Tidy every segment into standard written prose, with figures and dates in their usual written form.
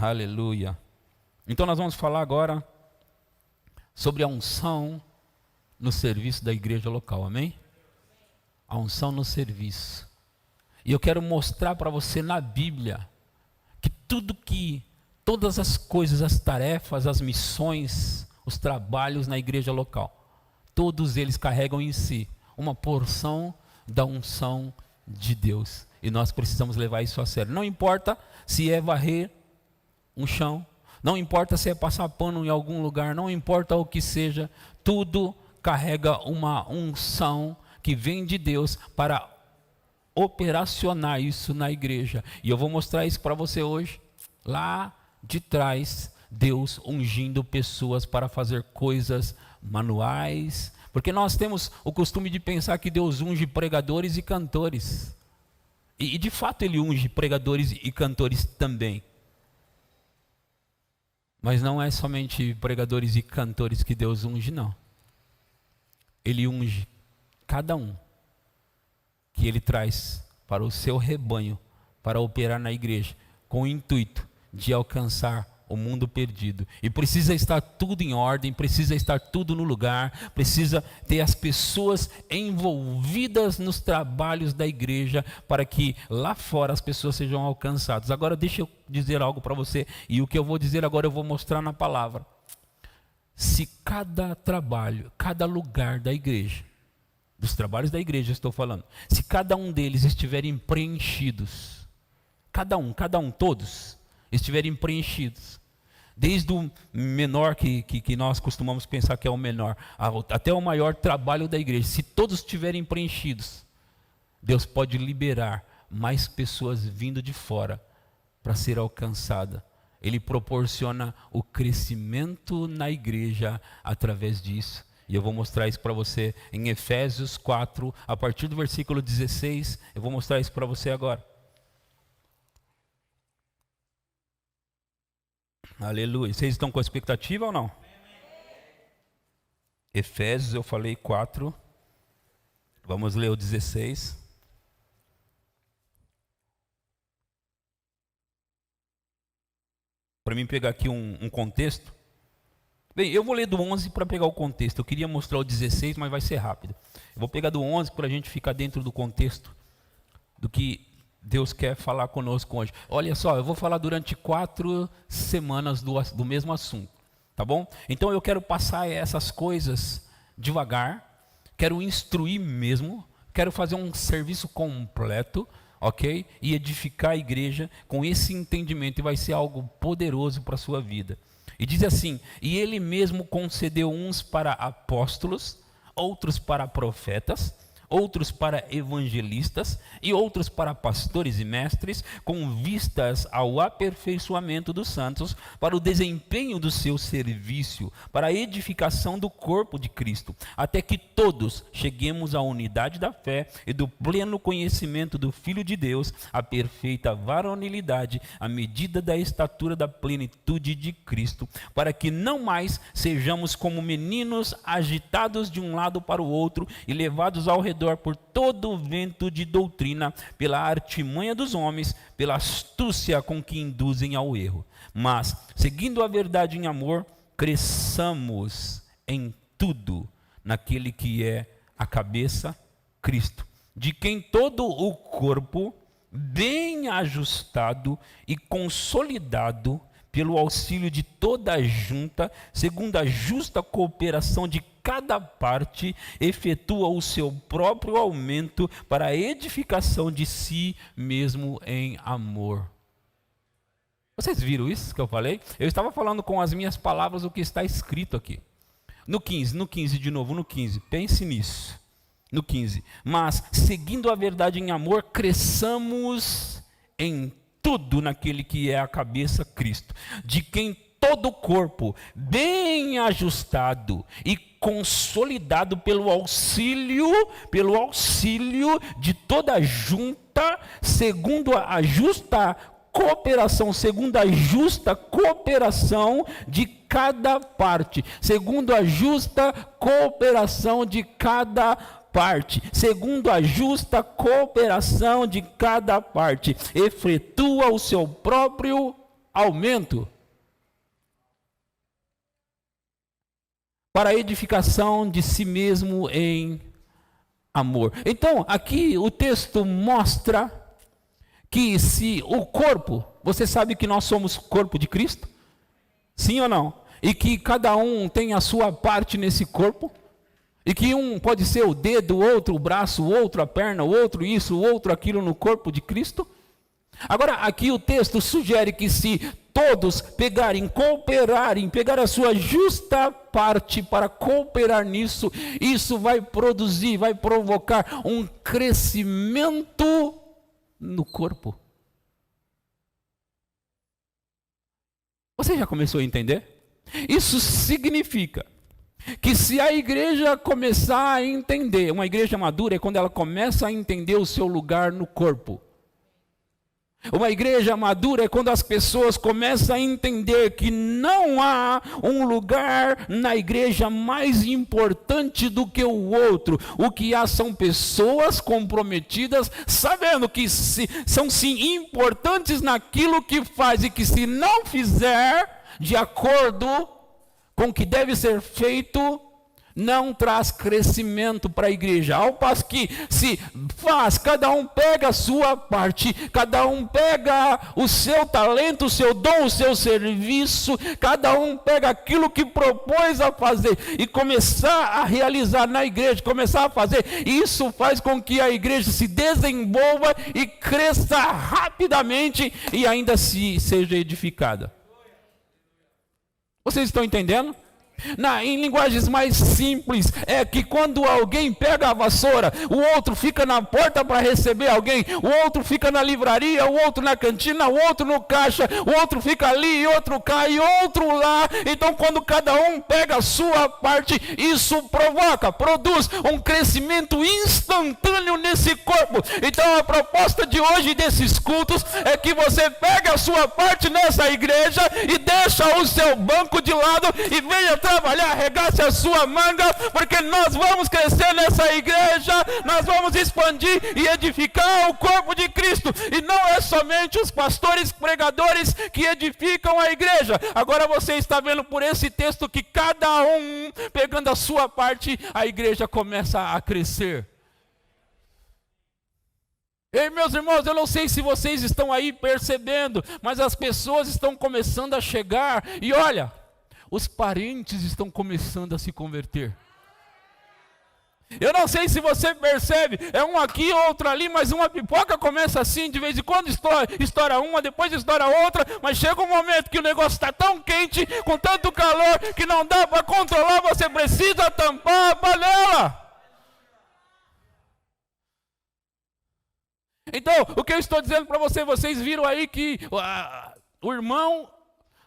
Aleluia. Então nós vamos falar agora sobre a unção no serviço da igreja local, amém? A unção no serviço. E eu quero mostrar para você na Bíblia que todas as coisas, as tarefas, as missões, os trabalhos na igreja local, todos eles carregam em si uma porção da unção de Deus. E nós precisamos levar isso a sério. Não importa se é varrer um chão, não importa se é passar pano em algum lugar, não importa o que seja, tudo carrega uma unção que vem de Deus para operacionar isso na igreja. E eu vou mostrar isso para você hoje. Lá de trás, Deus ungindo pessoas para fazer coisas manuais, porque nós temos o costume de pensar que Deus unge pregadores e cantores, e de fato Ele unge pregadores e cantores também, mas não é somente pregadores e cantores que Deus unge, não. Ele unge cada um que Ele traz para o seu rebanho, para operar na igreja, com o intuito de alcançar o mundo perdido. E precisa estar tudo em ordem, precisa estar tudo no lugar, precisa ter as pessoas envolvidas nos trabalhos da igreja, para que lá fora as pessoas sejam alcançadas. Agora deixa eu dizer algo para você, e o que eu vou dizer agora eu vou mostrar na palavra. Se cada trabalho, cada lugar da igreja, dos trabalhos da igreja estou falando, se cada um deles estiverem preenchidos, cada um, todos estiverem preenchidos, desde o menor que nós costumamos pensar que é o menor, até o maior trabalho da igreja, se todos estiverem preenchidos, Deus pode liberar mais pessoas vindo de fora para ser alcançada. Ele proporciona o crescimento na igreja através disso. E eu vou mostrar isso para você em Efésios 4, a partir do versículo 16, eu vou mostrar isso para você agora. Aleluia. Vocês estão com expectativa ou não? Efésios, eu falei 4. Vamos ler o 16. Para mim pegar aqui um contexto. Bem, eu vou ler do 11 para pegar o contexto. Eu queria mostrar o 16, mas vai ser rápido. Eu vou pegar do 11 para a gente ficar dentro do contexto do que Deus quer falar conosco hoje. Olha só, eu vou falar durante 4 semanas do mesmo assunto, tá bom? Então eu quero passar essas coisas devagar, quero instruir mesmo, quero fazer um serviço completo, ok? E edificar a igreja com esse entendimento, e vai ser algo poderoso para a sua vida. E diz assim: e Ele mesmo concedeu uns para apóstolos, outros para profetas, outros para evangelistas e outros para pastores e mestres, com vistas ao aperfeiçoamento dos santos, para o desempenho do seu serviço, para a edificação do corpo de Cristo, até que todos cheguemos à unidade da fé e do pleno conhecimento do Filho de Deus, à perfeita varonilidade, à medida da estatura da plenitude de Cristo, para que não mais sejamos como meninos agitados de um lado para o outro e levados ao redor por todo o vento de doutrina, pela artimanha dos homens, pela astúcia com que induzem ao erro. Mas, seguindo a verdade em amor, cresçamos em tudo naquele que é a cabeça, Cristo, de quem todo o corpo, bem ajustado e consolidado pelo auxílio de toda a junta, segundo a justa cooperação de cada parte, efetua o seu próprio aumento para a edificação de si mesmo em amor. Vocês viram isso que eu falei? Eu estava falando com as minhas palavras o que está escrito aqui. No 15 de novo, no 15, pense nisso. No 15, mas seguindo a verdade em amor, cresçamos em tudo naquele que é a cabeça, Cristo, de quem todo o corpo, bem ajustado e consolidado pelo auxílio de toda a junta, segundo a justa cooperação de cada parte, segundo a justa cooperação de cada parte, segundo a justa cooperação de cada parte, efetua o seu próprio aumento para a edificação de si mesmo em amor. Então, aqui o texto mostra que se o corpo, você sabe que nós somos corpo de Cristo? Sim ou não? E que cada um tem a sua parte nesse corpo? E que um pode ser o dedo, o outro o braço, o outro a perna, o outro isso, o outro aquilo no corpo de Cristo? Agora, aqui o texto sugere que se todos pegarem, cooperarem, pegar a sua justa parte para cooperar nisso, isso vai produzir, vai provocar um crescimento no corpo. Você já começou a entender? Isso significa que se a igreja começar a entender, uma igreja madura é quando ela começa a entender o seu lugar no corpo. Uma igreja madura é quando as pessoas começam a entender que não há um lugar na igreja mais importante do que o outro. O que há são pessoas comprometidas, sabendo que são sim importantes naquilo que faz e que se não fizer de acordo com o que deve ser feito, não traz crescimento para a igreja. Ao passo que se faz, cada um pega a sua parte, cada um pega o seu talento, o seu dom, o seu serviço, cada um pega aquilo que propôs a fazer e começar a realizar na igreja, começar a fazer, isso faz com que a igreja se desenvolva e cresça rapidamente e ainda seja edificada. Vocês estão entendendo? Em linguagens mais simples, é que quando alguém pega a vassoura, o outro fica na porta para receber alguém, o outro fica na livraria, o outro na cantina, o outro no caixa, o outro fica ali, e outro cá, e outro lá. Então quando cada um pega a sua parte, isso produz um crescimento instantâneo nesse corpo. Então a proposta de hoje desses cultos é que você pegue a sua parte nessa igreja e deixa o seu banco de lado e venha trabalhar, arregace a sua manga, porque nós vamos crescer nessa igreja, nós vamos expandir e edificar o corpo de Cristo, e não é somente os pastores, pregadores que edificam a igreja. Agora você está vendo por esse texto que cada um pegando a sua parte, a igreja começa a crescer. Ei, meus irmãos, eu não sei se vocês estão aí percebendo, mas as pessoas estão começando a chegar, e olha, os parentes estão começando a se converter. Eu não sei se você percebe, é um aqui, outro ali, mas uma pipoca começa assim, de vez em quando estoura uma, depois estoura outra, mas chega um momento que o negócio está tão quente, com tanto calor, que não dá para controlar, você precisa tampar a panela. Então, o que eu estou dizendo para vocês viram aí que o irmão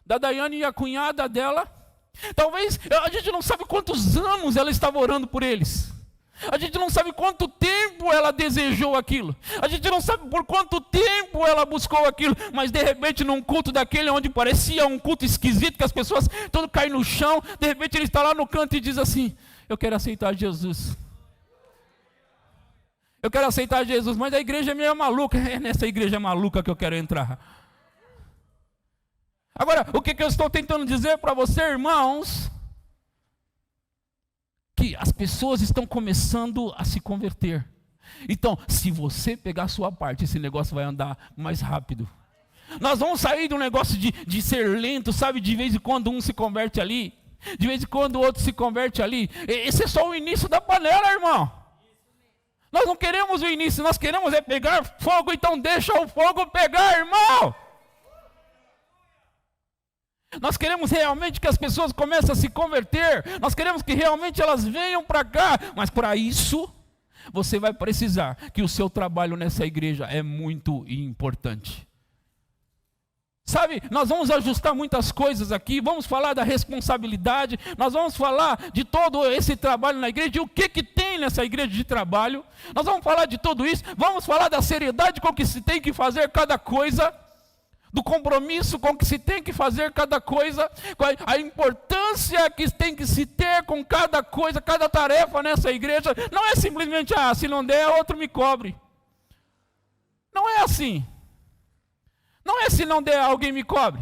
da Daiane e a cunhada dela, talvez, a gente não sabe quantos anos ela estava orando por eles. A gente não sabe quanto tempo ela desejou aquilo. A gente não sabe por quanto tempo ela buscou aquilo. Mas de repente num culto daquele onde parecia um culto esquisito, que as pessoas tudo caem no chão, de repente ele está lá no canto e diz assim: eu quero aceitar Jesus. Eu quero aceitar Jesus, mas a igreja é meio maluca. É nessa igreja maluca que eu quero entrar. Agora, o que eu estou tentando dizer para você, irmãos, que as pessoas estão começando a se converter. Então, se você pegar a sua parte, esse negócio vai andar mais rápido. Nós vamos sair de um negócio de ser lento, sabe? De vez em quando um se converte ali, de vez em quando o outro se converte ali. Esse é só o início da panela, irmão. Nós não queremos o início, nós queremos é pegar fogo, então deixa o fogo pegar, irmão. Nós queremos realmente que as pessoas comecem a se converter. Nós queremos que realmente elas venham para cá. Mas para isso, você vai precisar que o seu trabalho nessa igreja é muito importante. Sabe, nós vamos ajustar muitas coisas aqui. Vamos falar da responsabilidade. Nós vamos falar de todo esse trabalho na igreja. E o que tem nessa igreja de trabalho. Nós vamos falar de tudo isso. Vamos falar da seriedade com que se tem que fazer cada coisa. Do compromisso com que se tem que fazer cada coisa, a importância que tem que se ter com cada coisa, cada tarefa nessa igreja. Não é simplesmente, se não der, outro me cobre. Não é assim. Não é se não der, alguém me cobre.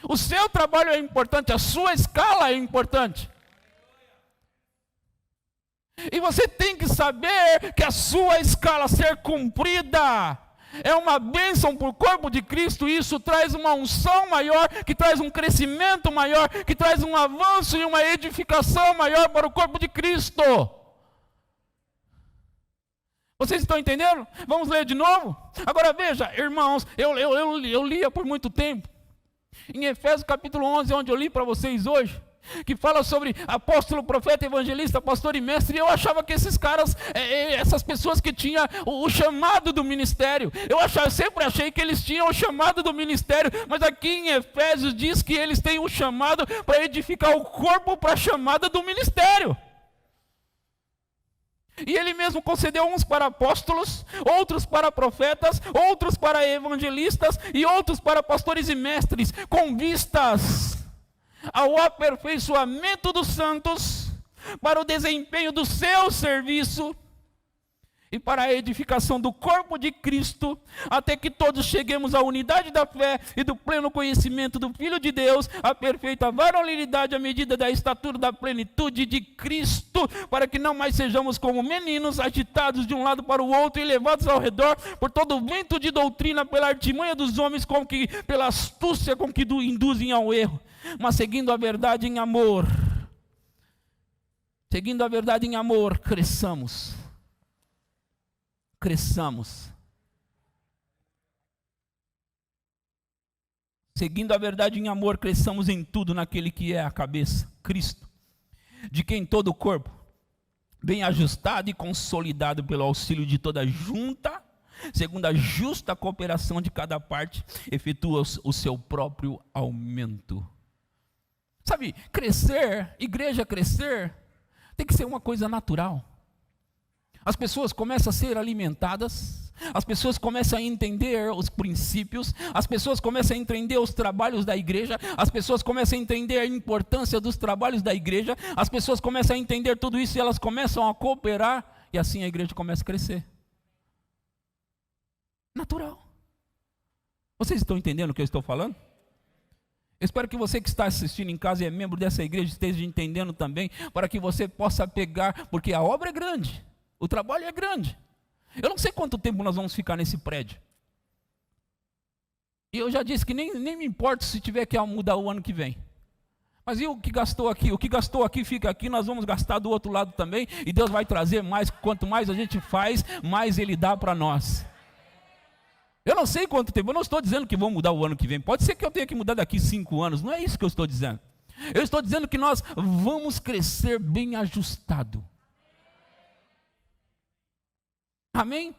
O seu trabalho é importante, a sua escala é importante. E você tem que saber que a sua escala ser cumprida é uma bênção para o corpo de Cristo. E isso traz uma unção maior, que traz um crescimento maior, que traz um avanço e uma edificação maior para o corpo de Cristo. Vocês estão entendendo? Vamos ler de novo? Agora veja, irmãos, eu lia por muito tempo. Em Efésios capítulo 11, onde eu li para vocês hoje, que fala sobre apóstolo, profeta, evangelista, pastor e mestre. Eu achava que esses caras, essas pessoas que tinham o chamado do ministério, eu sempre achei que eles tinham o chamado do ministério, mas aqui em Efésios diz que eles têm o chamado para edificar o corpo para a chamada do ministério. E ele mesmo concedeu uns para apóstolos, outros para profetas, outros para evangelistas e outros para pastores e mestres, com vistas ao aperfeiçoamento dos santos, para o desempenho do seu serviço e para a edificação do corpo de Cristo, até que todos cheguemos à unidade da fé e do pleno conhecimento do Filho de Deus, à perfeita varonilidade à medida da estatura da plenitude de Cristo, para que não mais sejamos como meninos, agitados de um lado para o outro e levados ao redor por todo o vento de doutrina, pela artimanha dos homens, pela astúcia com que induzem ao erro, mas seguindo a verdade em amor, cresçamos. Seguindo a verdade em amor, cresçamos em tudo naquele que é a cabeça, Cristo, de quem todo o corpo, bem ajustado e consolidado pelo auxílio de toda junta, segundo a justa cooperação de cada parte, efetua o seu próprio aumento. Sabe, crescer, igreja crescer, tem que ser uma coisa natural. As pessoas começam a ser alimentadas, as pessoas começam a entender os princípios, as pessoas começam a entender os trabalhos da igreja, as pessoas começam a entender a importância dos trabalhos da igreja, as pessoas começam a entender tudo isso e elas começam a cooperar, e assim a igreja começa a crescer. Natural. Vocês estão entendendo o que eu estou falando? Eu espero que você que está assistindo em casa e é membro dessa igreja esteja entendendo também, para que você possa pegar, porque a obra é grande. O trabalho é grande. Eu não sei quanto tempo nós vamos ficar nesse prédio. E eu já disse que nem me importa se tiver que mudar o ano que vem. Mas e o que gastou aqui? O que gastou aqui fica aqui, nós vamos gastar do outro lado também. E Deus vai trazer mais. Quanto mais a gente faz, mais Ele dá para nós. Eu não sei quanto tempo. Eu não estou dizendo que vou mudar o ano que vem. Pode ser que eu tenha que mudar daqui 5 anos. Não é isso que eu estou dizendo. Eu estou dizendo que nós vamos crescer bem ajustado. Amém?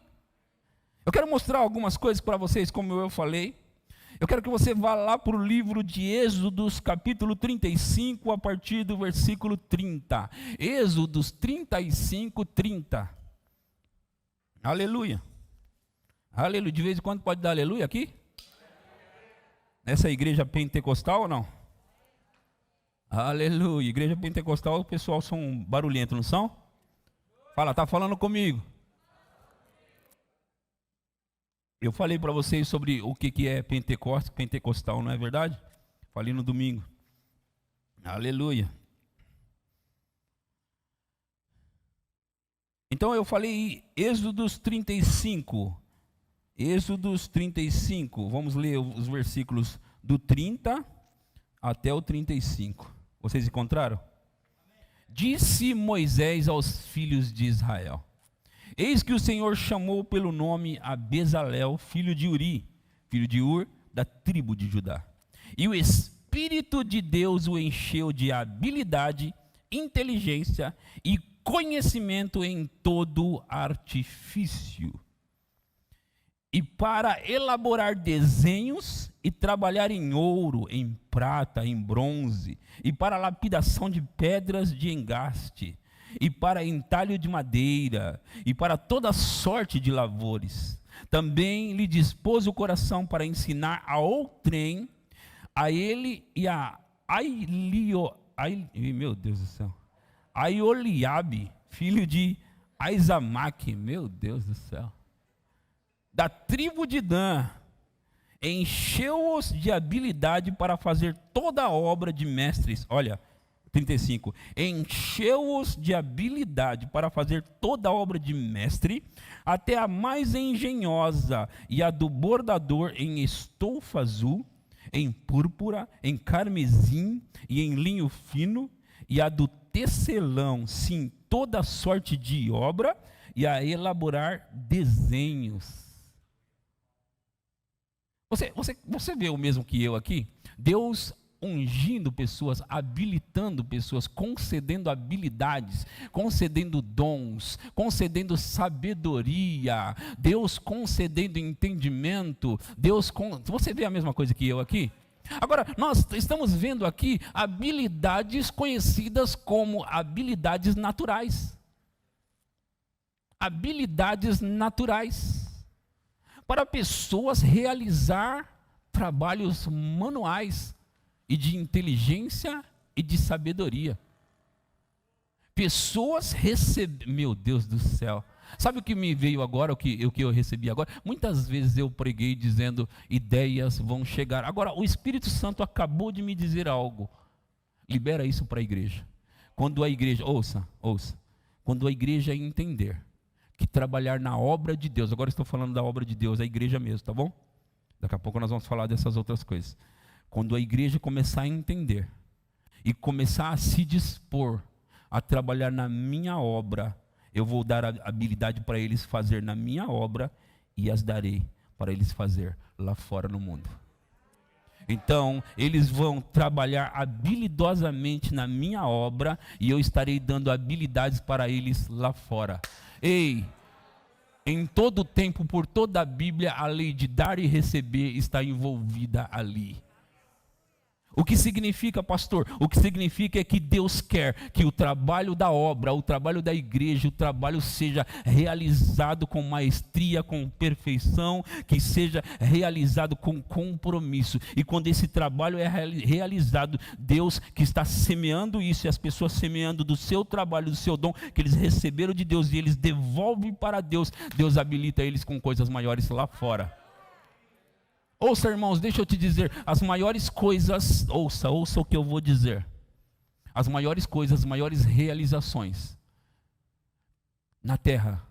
Eu quero mostrar algumas coisas para vocês, como eu falei. Eu quero que você vá lá para o livro de Êxodos, capítulo 35, a partir do versículo 30. Êxodos 35, 30. Aleluia. Aleluia. De vez em quando pode dar aleluia aqui? Nessa igreja pentecostal ou não? Aleluia. Igreja pentecostal, o pessoal são barulhentos, não são? Fala, tá falando comigo. Eu falei para vocês sobre o que é pentecostal, não é verdade? Falei no domingo. Aleluia. Então eu falei Êxodos 35. Êxodos 35. Vamos ler os versículos do 30 até o 35. Vocês encontraram? Disse Moisés aos filhos de Israel: eis que o Senhor chamou pelo nome a Bezalel, filho de Uri, filho de Ur, da tribo de Judá. E o Espírito de Deus o encheu de habilidade, inteligência e conhecimento em todo artifício. E para elaborar desenhos e trabalhar em ouro, em prata, em bronze, e para lapidação de pedras de engaste, e para entalho de madeira, e para toda sorte de lavores. Também lhe dispôs o coração para ensinar a outrem, a ele e a Aioliabe, filho de Aizamaque, meu Deus do céu, da tribo de Dan, encheu-os de habilidade para fazer toda a obra de mestres. Olha, 35. Encheu-os de habilidade para fazer toda a obra de mestre, até a mais engenhosa, e a do bordador em estofa azul, em púrpura, em carmesim e em linho fino, e a do tecelão, sim, toda sorte de obra, e a elaborar desenhos. Você vê o mesmo que eu aqui? Deus ungindo pessoas, habilitando pessoas, concedendo habilidades, concedendo dons, concedendo sabedoria, Deus concedendo entendimento, Você vê a mesma coisa que eu aqui? Agora, nós estamos vendo aqui habilidades conhecidas como habilidades naturais. Habilidades naturais. Para pessoas realizar trabalhos manuais e de inteligência e de sabedoria. Pessoas meu Deus do céu. Sabe o que me veio agora, o que eu recebi agora? Muitas vezes eu preguei dizendo, ideias vão chegar. Agora, o Espírito Santo acabou de me dizer algo. Libera isso para a igreja. Quando a igreja, ouça. Quando a igreja entender que trabalhar na obra de Deus, agora estou falando da obra de Deus, a igreja mesmo, tá bom? Daqui a pouco nós vamos falar dessas outras coisas. Quando a igreja começar a entender e começar a se dispor a trabalhar na minha obra, eu vou dar a habilidade para eles fazer na minha obra e as darei para eles fazer lá fora no mundo. Então, eles vão trabalhar habilidosamente na minha obra e eu estarei dando habilidades para eles lá fora. Ei, em todo o tempo, por toda a Bíblia, a lei de dar e receber está envolvida ali. O que significa, pastor? O que significa é que Deus quer que o trabalho da obra, o trabalho da igreja, o trabalho seja realizado com maestria, com perfeição, que seja realizado com compromisso. E quando esse trabalho é realizado, Deus que está semeando isso, e as pessoas semeando do seu trabalho, do seu dom, que eles receberam de Deus e eles devolvem para Deus, Deus habilita eles com coisas maiores lá fora. Ouça, irmãos, deixa eu te dizer, as maiores coisas, ouça o que eu vou dizer. As maiores coisas, as maiores realizações na terra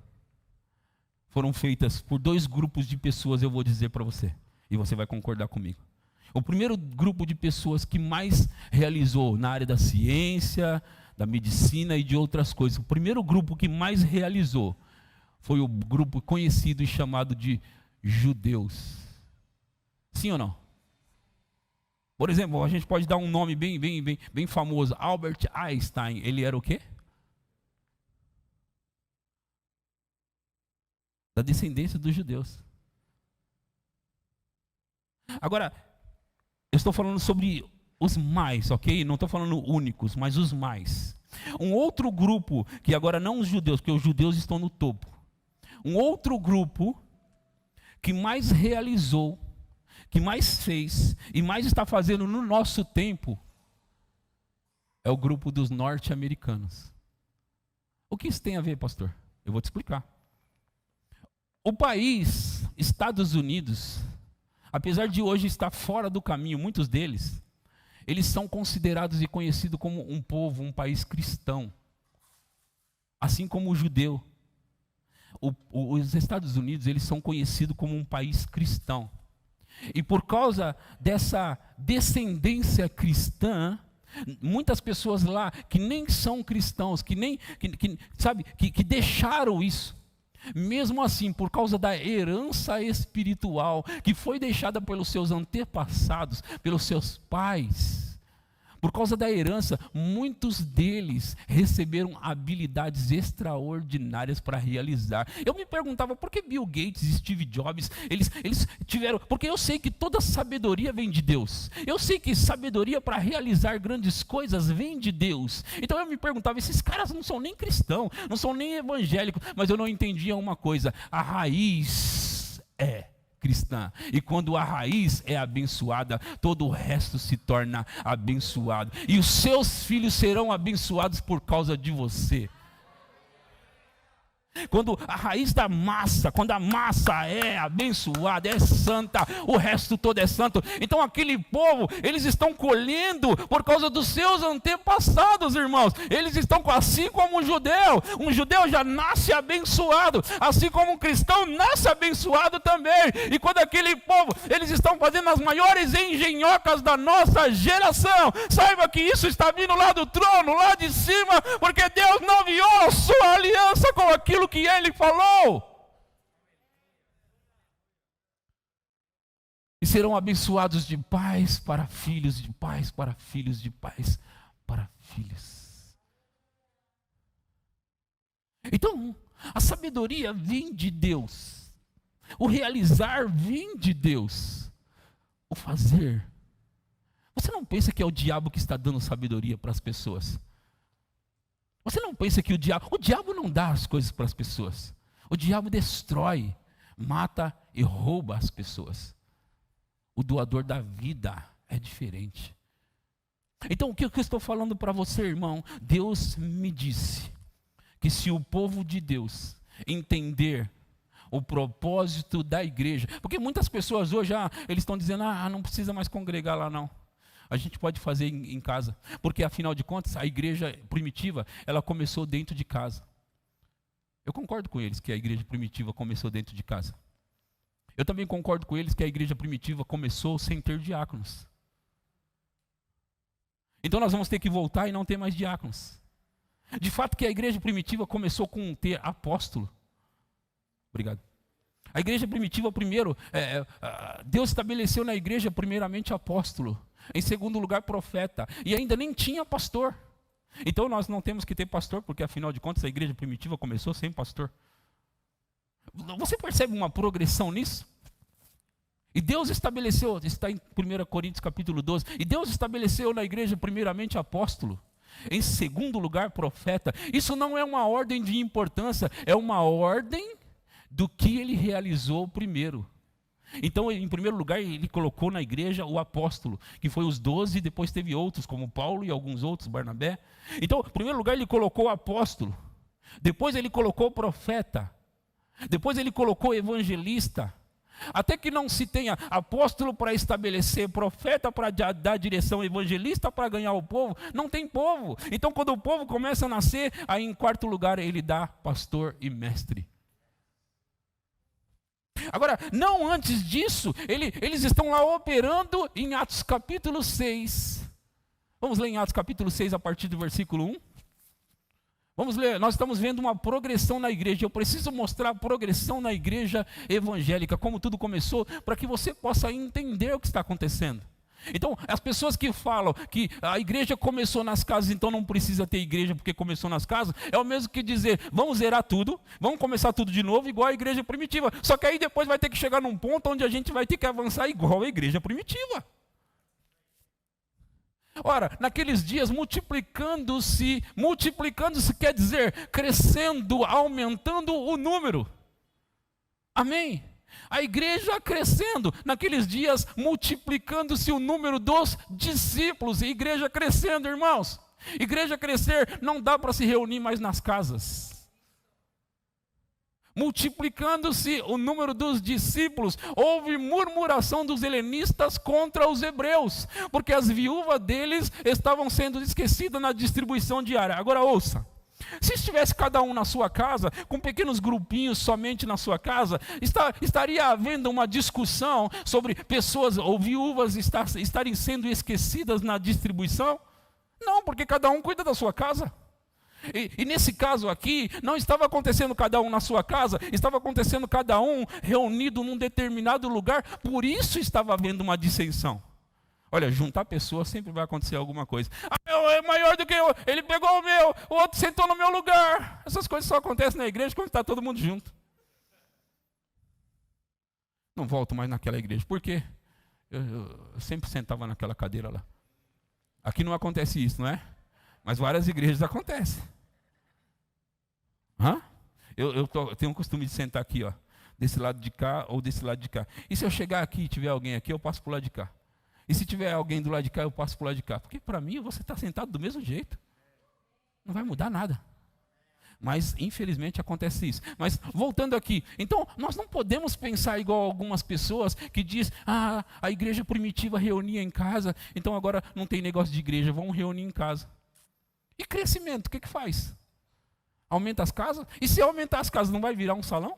foram feitas por dois grupos de pessoas, eu vou dizer para você, e você vai concordar comigo. O primeiro grupo de pessoas que mais realizou na área da ciência, da medicina e de outras coisas, o primeiro grupo que mais realizou foi o grupo conhecido e chamado de judeus. Sim ou não? Por exemplo, a gente pode dar um nome bem famoso. Albert Einstein, ele era o quê? Da descendência dos judeus. Agora, eu estou falando sobre os mais, ok? Não estou falando únicos, mas os mais. Um outro grupo, que agora não os judeus, porque os judeus estão no topo. Um outro grupo que mais realizou, que mais fez e mais está fazendo no nosso tempo é o grupo dos norte-americanos. O que isso tem a ver, pastor? Eu vou te explicar. O país, Estados Unidos, apesar de hoje estar fora do caminho, muitos deles, eles são considerados e conhecidos como um povo, um país cristão. Assim como o judeu. Os Estados Unidos, eles são conhecidos como um país cristão. E por causa dessa descendência cristã, muitas pessoas lá que nem são cristãos, que deixaram isso, mesmo assim, por causa da herança espiritual que foi deixada pelos seus antepassados, pelos seus pais, por causa da herança, muitos deles receberam habilidades extraordinárias para realizar. Eu me perguntava por que Bill Gates e Steve Jobs, eles tiveram, porque eu sei que toda sabedoria vem de Deus. Eu sei que sabedoria para realizar grandes coisas vem de Deus. Então eu me perguntava, esses caras não são nem cristãos, não são nem evangélicos, mas eu não entendia uma coisa, a raiz é cristã. E quando a raiz é abençoada, todo o resto se torna abençoado. E os seus filhos serão abençoados por causa de você. Quando a raiz da massa, quando a massa é abençoada, é santa, o resto todo é santo. Então aquele povo, eles estão colhendo por causa dos seus antepassados, irmãos. Eles estão assim como um judeu já nasce abençoado, assim como um cristão nasce abençoado também. E quando aquele povo, eles estão fazendo as maiores engenhocas da nossa geração, saiba que isso está vindo lá do trono, lá de cima, porque Deus não viola sua aliança com aquilo que ele falou. E serão abençoados de pais para filhos, de pais para filhos, de pais para filhos. Então, a sabedoria vem de Deus. O realizar vem de Deus. O fazer. Você não pensa que é o diabo que está dando sabedoria para as pessoas? Você não pensa que o diabo não dá as coisas para as pessoas. O diabo destrói, mata e rouba as pessoas. O doador da vida é diferente. Então, o que eu estou falando para você, irmão? Deus me disse que se o povo de Deus entender o propósito da igreja, porque muitas pessoas hoje, eles estão dizendo, não precisa mais congregar lá não. A gente pode fazer em casa, porque afinal de contas, a igreja primitiva, ela começou dentro de casa. Eu concordo com eles que a igreja primitiva começou dentro de casa. Eu também concordo com eles que a igreja primitiva começou sem ter diáconos. Então nós vamos ter que voltar e não ter mais diáconos. De fato que a igreja primitiva começou com ter apóstolo. Obrigado. A igreja primitiva primeiro, Deus estabeleceu na igreja primeiramente apóstolo. Em segundo lugar, profeta. E ainda nem tinha pastor. Então nós não temos que ter pastor, porque afinal de contas a igreja primitiva começou sem pastor. Você percebe uma progressão nisso? E Deus estabeleceu, está em 1 Coríntios capítulo 12, e Deus estabeleceu na igreja primeiramente apóstolo. Em segundo lugar, profeta. Isso não é uma ordem de importância, é uma ordem do que ele realizou primeiro. Então, em primeiro lugar, ele colocou na igreja o apóstolo, que foi os 12, depois teve outros, como Paulo e alguns outros, Barnabé. Então, em primeiro lugar, ele colocou o apóstolo, depois ele colocou o profeta, depois ele colocou o evangelista, até que não se tenha apóstolo para estabelecer, profeta para dar direção, evangelista para ganhar o povo, não tem povo. Então, quando o povo começa a nascer, aí em quarto lugar, ele dá pastor e mestre. Agora, não antes disso, eles estão lá operando em Atos capítulo 6. Vamos ler em Atos capítulo 6 a partir do versículo 1. Vamos ler, nós estamos vendo uma progressão na igreja. Eu preciso mostrar a progressão na igreja evangélica, como tudo começou, para que você possa entender o que está acontecendo. Então, as pessoas que falam que a igreja começou nas casas, então não precisa ter igreja porque começou nas casas, é o mesmo que dizer, vamos zerar tudo, vamos começar tudo de novo, igual a igreja primitiva. Só que aí depois vai ter que chegar num ponto onde a gente vai ter que avançar igual a igreja primitiva. Ora, naqueles dias, multiplicando-se quer dizer crescendo, aumentando o número. Amém? A igreja crescendo, naqueles dias multiplicando-se o número dos discípulos, e igreja crescendo, irmãos. Igreja crescer, não dá para se reunir mais nas casas. Multiplicando-se o número dos discípulos, houve murmuração dos helenistas contra os hebreus, porque as viúvas deles estavam sendo esquecidas na distribuição diária. Agora ouça. Se estivesse cada um na sua casa, com pequenos grupinhos somente na sua casa, estaria havendo uma discussão sobre pessoas ou viúvas estarem sendo esquecidas na distribuição? Não, porque cada um cuida da sua casa. E nesse caso aqui, não estava acontecendo cada um na sua casa, estava acontecendo cada um reunido num determinado lugar, por isso estava havendo uma dissensão. Olha, juntar pessoas sempre vai acontecer alguma coisa. Meu é maior do que eu, ele pegou o meu, o outro sentou no meu lugar. Essas coisas só acontecem na igreja quando está todo mundo junto. Não volto mais naquela igreja. Por quê? Eu sempre sentava naquela cadeira lá. Aqui não acontece isso, não é? Mas várias igrejas acontecem. Eu tenho o costume de sentar aqui, ó, desse lado de cá ou desse lado de cá. E se eu chegar aqui e tiver alguém aqui, eu passo para o lado de cá. E se tiver alguém do lado de cá, eu passo para o lado de cá. Porque para mim, você está sentado do mesmo jeito. Não vai mudar nada. Mas, infelizmente, acontece isso. Mas, voltando aqui, então, nós não podemos pensar igual algumas pessoas que diz, a igreja primitiva reunia em casa, então agora não tem negócio de igreja, vamos reunir em casa. E crescimento, o que faz? Aumenta as casas? E se aumentar as casas, não vai virar um salão?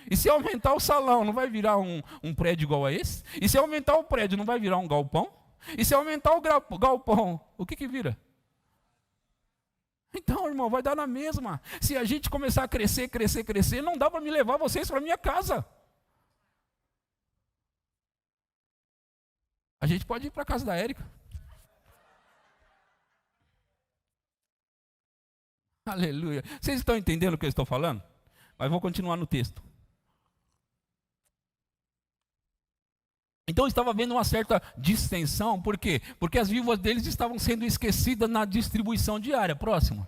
E se aumentar o salão, não vai virar um prédio igual a esse? E se aumentar o prédio, não vai virar um galpão? E se aumentar o galpão, o que vira? Então, irmão, vai dar na mesma. Se a gente começar a crescer, não dá para me levar vocês para minha casa. A gente pode ir para a casa da Érica. Aleluia. Vocês estão entendendo o que eu estou falando? Mas vou continuar no texto. Então estava havendo uma certa distensão, por quê? Porque as viúvas deles estavam sendo esquecidas na distribuição diária. Próximo.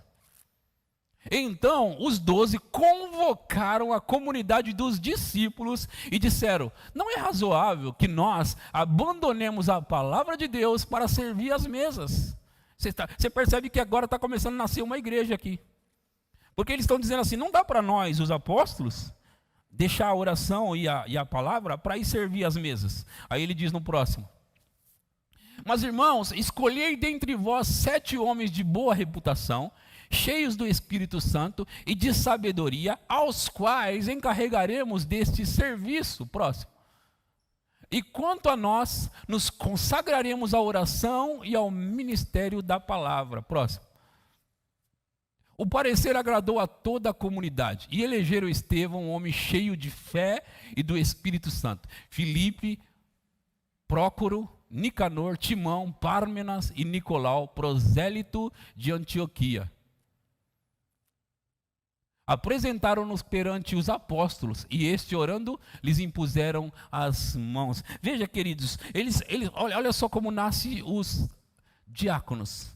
Então os 12 convocaram a comunidade dos discípulos e disseram: não é razoável que nós abandonemos a palavra de Deus para servir as mesas. Você percebe que agora está começando a nascer uma igreja aqui. Porque eles estão dizendo assim, não dá para nós, os apóstolos, deixar a oração e a palavra para ir servir as mesas. Aí ele diz no próximo: mas irmãos, escolhei dentre vós 7 homens de boa reputação, cheios do Espírito Santo e de sabedoria, aos quais encarregaremos deste serviço. Próximo. E quanto a nós, nos consagraremos à oração e ao ministério da palavra. Próximo. O parecer agradou a toda a comunidade, e elegeram Estevão, um homem cheio de fé e do Espírito Santo, Filipe, Prócoro, Nicanor, Timão, Pármenas e Nicolau, prosélito de Antioquia. Apresentaram-nos perante os apóstolos, e este, orando, lhes impuseram as mãos. Veja, queridos, olha só como nascem os diáconos.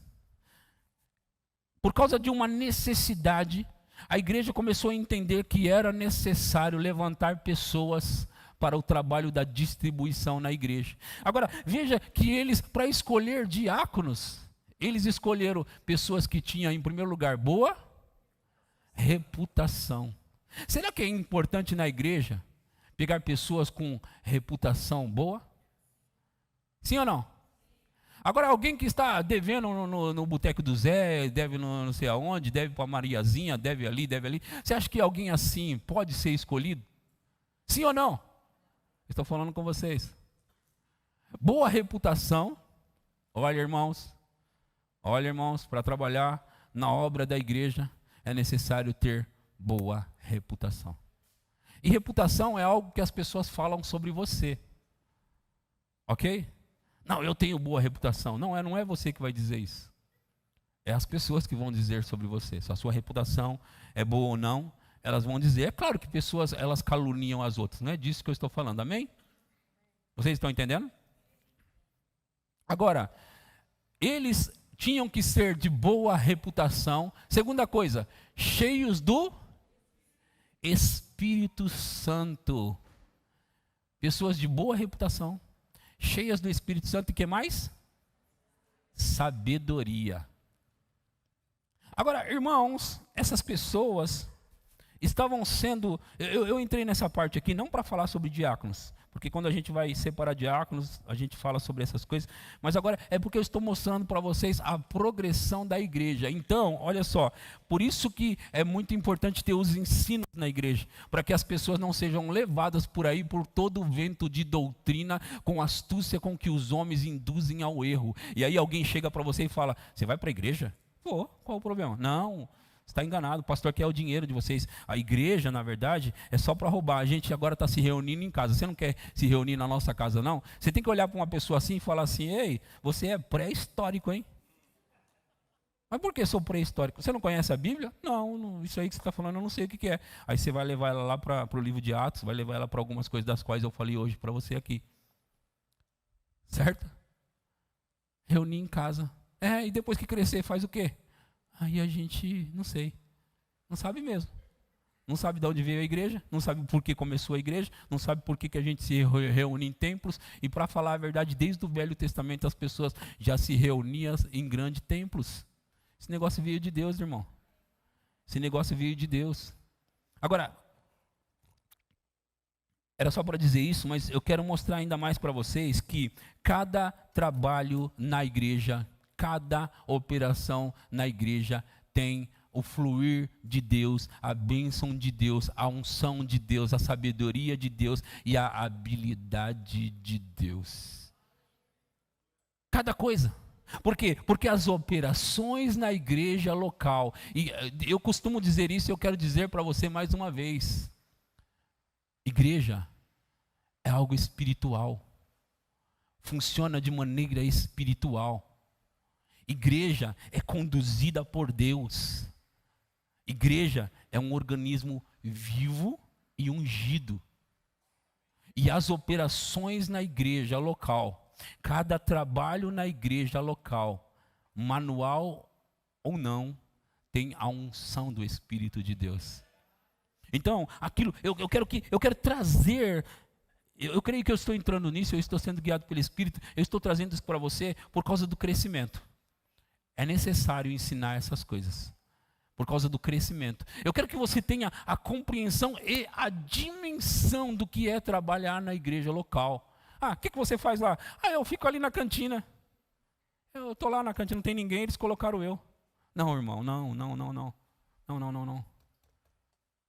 Por causa de uma necessidade, a igreja começou a entender que era necessário levantar pessoas para o trabalho da distribuição na igreja. Agora, veja que eles, para escolher diáconos, eles escolheram pessoas que tinham, em primeiro lugar, boa reputação. Será que é importante na igreja pegar pessoas com reputação boa? Sim ou não? Agora, alguém que está devendo no boteco do Zé, deve não sei aonde, deve para a Mariazinha, deve ali, você acha que alguém assim pode ser escolhido? Sim ou não? Estou falando com vocês. Boa reputação. Olha, irmãos, para trabalhar na obra da igreja é necessário ter boa reputação. E reputação é algo que as pessoas falam sobre você. Ok? Não, eu tenho boa reputação. Não é você que vai dizer isso. É as pessoas que vão dizer sobre você. Se a sua reputação é boa ou não, elas vão dizer. É claro que pessoas, elas caluniam as outras. Não é disso que eu estou falando. Amém? Vocês estão entendendo? Agora, eles tinham que ser de boa reputação. Segunda coisa, cheios do Espírito Santo. Pessoas de boa reputação, cheias do Espírito Santo e que mais? Sabedoria. Agora, irmãos, essas pessoas estavam sendo... Eu entrei nessa parte aqui não para falar sobre diáconos, porque quando a gente vai separar diáconos, a gente fala sobre essas coisas, mas agora é porque eu estou mostrando para vocês a progressão da igreja. Então, olha só, por isso que é muito importante ter os ensinos na igreja, para que as pessoas não sejam levadas por aí por todo o vento de doutrina, com astúcia com que os homens induzem ao erro. E aí alguém chega para você e fala: você vai para a igreja? Pô, qual o problema? Não, você está enganado, o pastor quer o dinheiro de vocês. A igreja, na verdade, é só para roubar. A gente agora está se reunindo em casa. Você não quer se reunir na nossa casa, não? Você tem que olhar para uma pessoa assim e falar assim: ei, você é pré-histórico, hein? Mas por que sou pré-histórico? Você não conhece a Bíblia? Não, isso aí que você está falando, eu não sei o que é. Aí você vai levar ela lá para o livro de Atos, vai levar ela para algumas coisas das quais eu falei hoje para você aqui. Certo? Reunir em casa. E depois que crescer, faz o quê? Aí a gente, não sei, não sabe mesmo. Não sabe de onde veio a igreja, não sabe por que começou a igreja, não sabe por que a gente se reúne em templos. E para falar a verdade, desde o Velho Testamento as pessoas já se reuniam em grandes templos. Esse negócio veio de Deus, irmão. Esse negócio veio de Deus. Agora, era só para dizer isso, mas eu quero mostrar ainda mais para vocês que cada trabalho na igreja, cada operação na igreja tem o fluir de Deus, a bênção de Deus, a unção de Deus, a sabedoria de Deus e a habilidade de Deus. Cada coisa. Por quê? Porque as operações na igreja local, e eu costumo dizer isso e eu quero dizer para você mais uma vez: igreja é algo espiritual, funciona de maneira espiritual. Igreja é conduzida por Deus. Igreja é um organismo vivo e ungido. E as operações na igreja local, cada trabalho na igreja local, manual ou não, tem a unção do Espírito de Deus. Então, aquilo, eu quero trazer, eu creio que eu estou entrando nisso, eu estou sendo guiado pelo Espírito, eu estou trazendo isso para você por causa do crescimento. É necessário ensinar essas coisas, por causa do crescimento. Eu quero que você tenha a compreensão e a dimensão do que é trabalhar na igreja local. O que você faz lá? Eu fico ali na cantina. Eu estou lá na cantina, não tem ninguém, eles colocaram eu. Não, irmão, não. O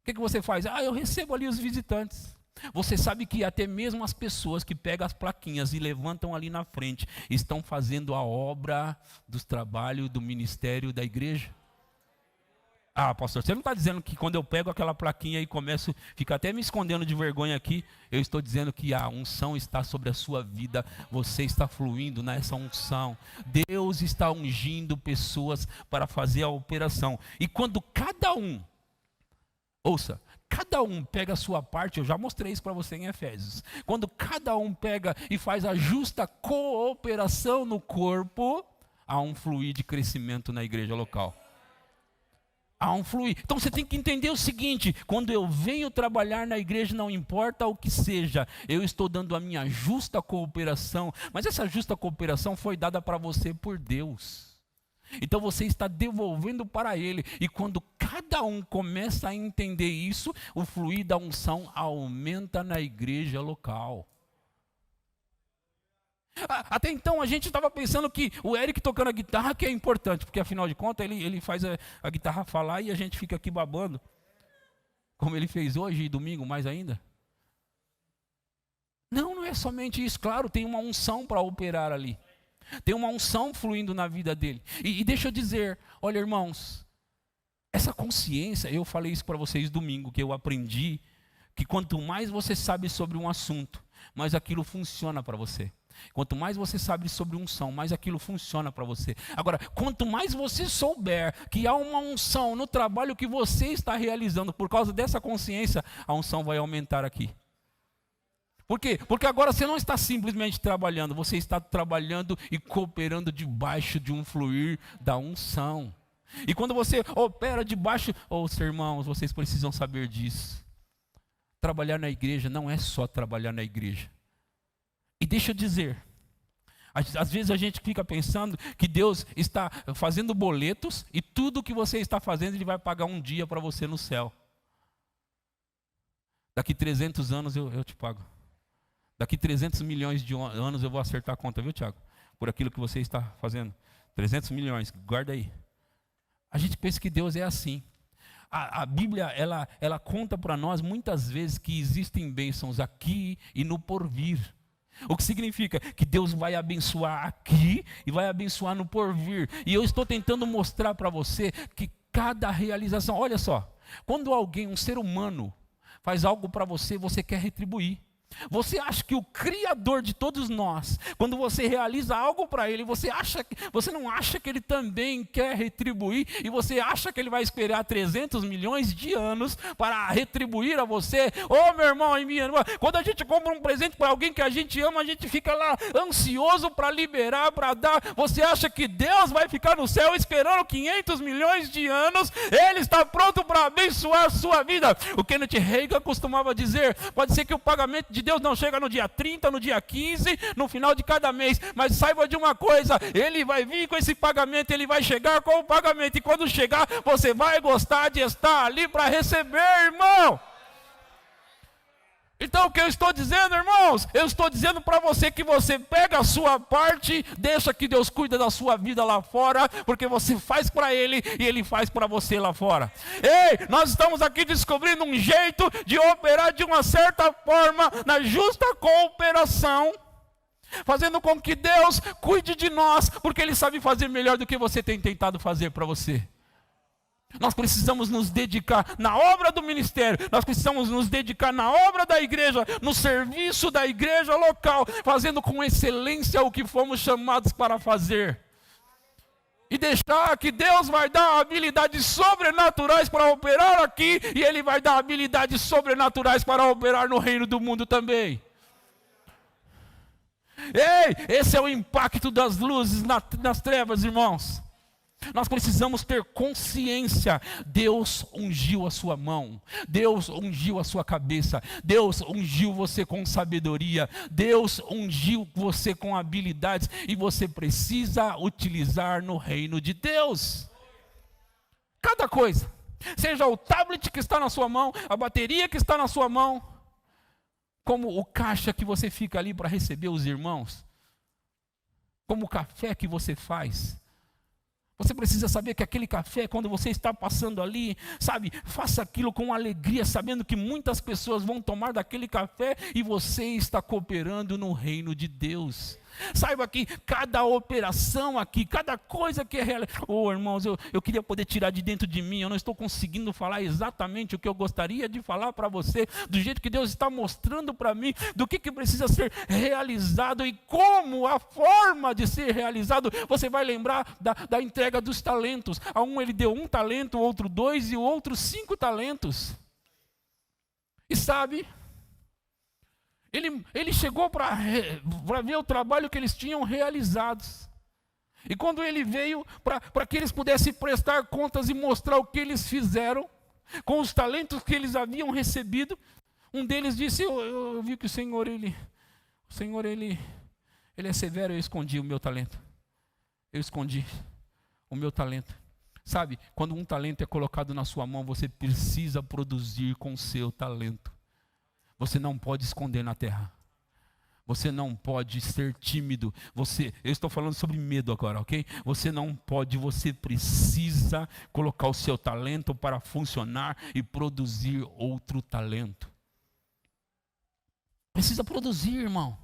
que você faz? Eu recebo ali os visitantes. Você sabe que até mesmo as pessoas que pegam as plaquinhas e levantam ali na frente, estão fazendo a obra dos trabalhos do ministério da igreja? Pastor, você não está dizendo que quando eu pego aquela plaquinha e começo, fica até me escondendo de vergonha aqui, eu estou dizendo que a unção está sobre a sua vida, você está fluindo nessa unção. Deus está ungindo pessoas para fazer a operação. E quando cada um pega a sua parte, eu já mostrei isso para você em Efésios. Quando cada um pega e faz a justa cooperação no corpo, há um fluir de crescimento na igreja local. Há um fluir. Então você tem que entender o seguinte: quando eu venho trabalhar na igreja, não importa o que seja, eu estou dando a minha justa cooperação, mas essa justa cooperação foi dada para você por Deus. Então você está devolvendo para Ele, e quando cada um começa a entender isso, o fluir da unção aumenta na igreja local. Até então a gente estava pensando que o Eric tocando a guitarra que é importante, porque afinal de contas ele faz a guitarra falar e a gente fica aqui babando, como ele fez hoje e domingo mais ainda. Não é somente isso, claro, tem uma unção para operar ali, tem uma unção fluindo na vida dele. E deixa eu dizer, olha irmãos, essa consciência, eu falei isso para vocês domingo, que eu aprendi que quanto mais você sabe sobre um assunto, mais aquilo funciona para você. Quanto mais você sabe sobre unção, mais aquilo funciona para você. Agora, quanto mais você souber que há uma unção no trabalho que você está realizando, por causa dessa consciência, a unção vai aumentar aqui. Por quê? Porque agora você não está simplesmente trabalhando, você está trabalhando e cooperando debaixo de um fluir da unção. E quando você opera debaixo, irmãos, vocês precisam saber disso. Trabalhar na igreja não é só trabalhar na igreja. E deixa eu dizer, às vezes a gente fica pensando que Deus está fazendo boletos e tudo que você está fazendo Ele vai pagar um dia para você no céu. Daqui 300 anos eu te pago. Daqui 300 milhões de anos eu vou acertar a conta, viu, Tiago? Por aquilo que você está fazendo. 300 milhões, guarda aí. A gente pensa que Deus é assim. A Bíblia, ela conta para nós muitas vezes que existem bênçãos aqui e no porvir. O que significa que Deus vai abençoar aqui e vai abençoar no porvir. E eu estou tentando mostrar para você que cada realização, olha só, quando alguém, um ser humano, faz algo para você, você quer retribuir. Você acha que o Criador de todos nós, quando você realiza algo para Ele, você não acha que Ele também quer retribuir? E você acha que Ele vai esperar 300 milhões de anos para retribuir a você? Meu irmão e minha irmã, quando a gente compra um presente para alguém que a gente ama, a gente fica lá ansioso para liberar, para dar. Você acha que Deus vai ficar no céu esperando 500 milhões de anos? Ele está pronto para abençoar a sua vida. O Kenneth Reagan costumava dizer, pode ser que o pagamento de de Deus não chega no dia 30, no dia 15, no final de cada mês. Mas saiba de uma coisa, Ele vai vir com esse pagamento, Ele vai chegar com o pagamento. E quando chegar, você vai gostar de estar ali para receber, irmão. Então o que eu estou dizendo, irmãos? Eu estou dizendo para você que você pega a sua parte, deixa que Deus cuida da sua vida lá fora, porque você faz para Ele e Ele faz para você lá fora. Ei, nós estamos aqui descobrindo um jeito de operar de uma certa forma, na justa cooperação, fazendo com que Deus cuide de nós, porque Ele sabe fazer melhor do que você tem tentado fazer para você. Nós precisamos nos dedicar na obra do ministério, nós precisamos nos dedicar na obra da igreja, no serviço da igreja local, fazendo com excelência o que fomos chamados para fazer. E deixar que Deus vai dar habilidades sobrenaturais para operar aqui, e Ele vai dar habilidades sobrenaturais para operar no reino do mundo também. Ei, esse é o impacto das luzes nas trevas, irmãos. Nós precisamos ter consciência, Deus ungiu a sua mão, Deus ungiu a sua cabeça, Deus ungiu você com sabedoria, Deus ungiu você com habilidades, e você precisa utilizar no reino de Deus. Cada coisa, seja o tablet que está na sua mão, a bateria que está na sua mão, como o caixa que você fica ali para receber os irmãos, como o café que você faz. Você precisa saber que aquele café, quando você está passando ali, sabe, faça aquilo com alegria, sabendo que muitas pessoas vão tomar daquele café e você está cooperando no reino de Deus. Saiba que cada operação aqui, cada coisa que é realizada. Oh, irmãos, eu queria poder tirar de dentro de mim, eu não estou conseguindo falar exatamente o que eu gostaria de falar para você, do jeito que Deus está mostrando para mim, do que precisa ser realizado e como a forma de ser realizado. Você vai lembrar da entrega dos talentos. A um Ele deu 1 talento, o outro 2 e o outro 5 talentos. E sabe, Ele chegou para ver o trabalho que eles tinham realizados. E quando ele veio para que eles pudessem prestar contas e mostrar o que eles fizeram com os talentos que eles haviam recebido, um deles disse: eu vi que o Senhor ele é severo, eu escondi o meu talento. Eu escondi o meu talento. Sabe, quando um talento é colocado na sua mão, você precisa produzir com o seu talento. Você não pode esconder na terra. Você não pode ser tímido. Eu estou falando sobre medo agora, ok? Você não pode, você precisa colocar o seu talento para funcionar e produzir outro talento. Precisa produzir, irmão.